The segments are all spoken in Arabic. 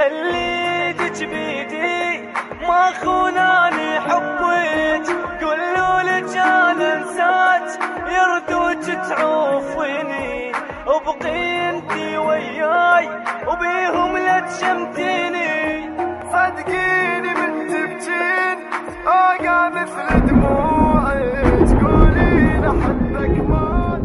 خليتك بيدي ما خوناني حبك، قولوا لك انا انساك يردوك تعوفيني، وبقي انتي وياي وبيهم لا تشمتيني. صدقيني من تبكين اوقع مثل دموعك، تقولين احبك مات.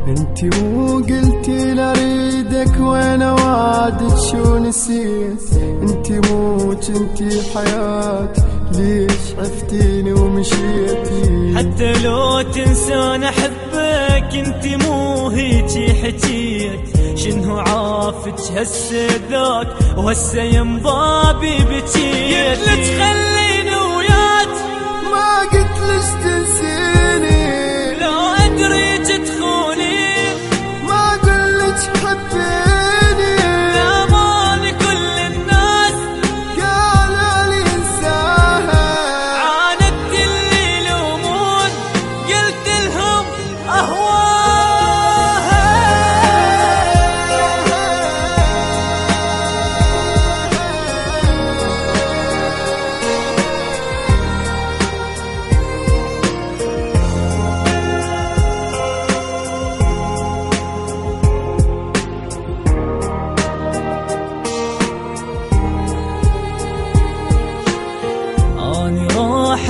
انتي مو قلتي لاريدك وانا وعدك شو نسيت، انتي مو كنتي حياتي ليش عفتيني ومشيتي. حتى لو تنسان احبك انتي مو هيجي حكيت، شنو عافتك هسه ذاك وهسه ينضابي بكيت. قلت خليني وياك ما قلتلش تنسيني، لو ادريك تخوني ما قلتش حبيني، لامان كل الناس قالوا لي انساها. عاندت اللي يلومون قلت لهم اهواها.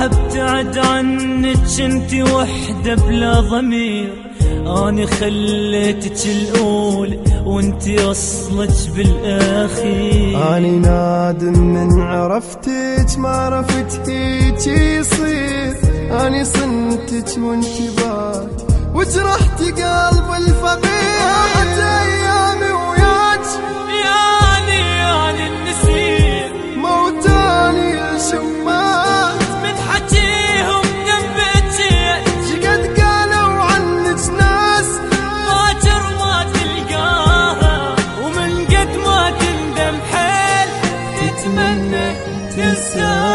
ابتعد عنك انتي وحدة بلا ضمير، اني خليتك الاولى وانتي اصلك بالاخير. اني نادم من عرفتك ما عرفت هيك يصير، اني صنتك وانتي بات وجرحتي قلب الفقير. راحت ايامي وياك يعني النسير موتاني الشمات من حكيهم جنبتي، شقد قالوا عنك ناس باكر ما تلقاها، ومن قد ما تندم حيل تتمنى تنساها.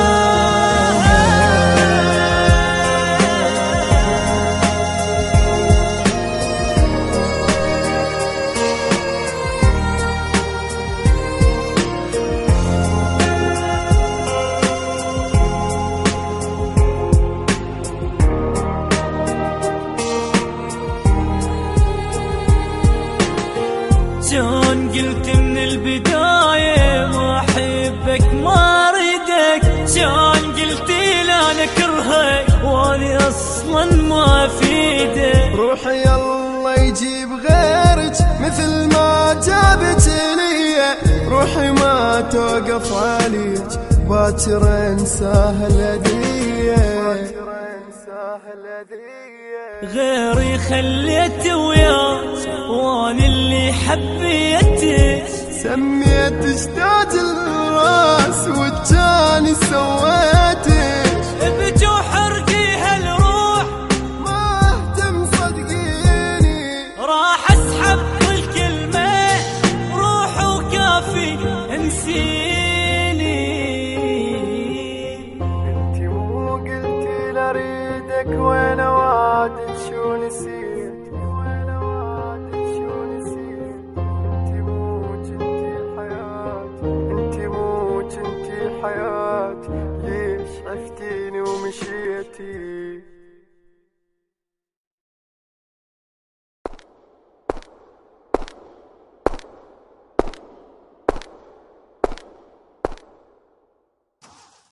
شلون قلت من البداية ما أحبك ما أريدك، شلون قلتي لا أنا كرهك وأني أصلا ما أفيدك. روحي الله يجيب غيرك مثل ما جابك لي، روحي ما توقف عليك باكر انساها الهدية. غيري خليت وياك وأنا اللي حبيتك، سميتك تاج الراس والجاني سويتك. بجو حرقي هالروح ما اهتم صدقيني، راح اسحب كل كلمة روح وكافي انسيني. انتي مو قلتي لاريدك وانا وعدك شو نسيت، وانا وعدك شو نسيت. انتي مو كنتي حياتي، انتي مو كنتي حياتي ليش عفتيني ومشيتي.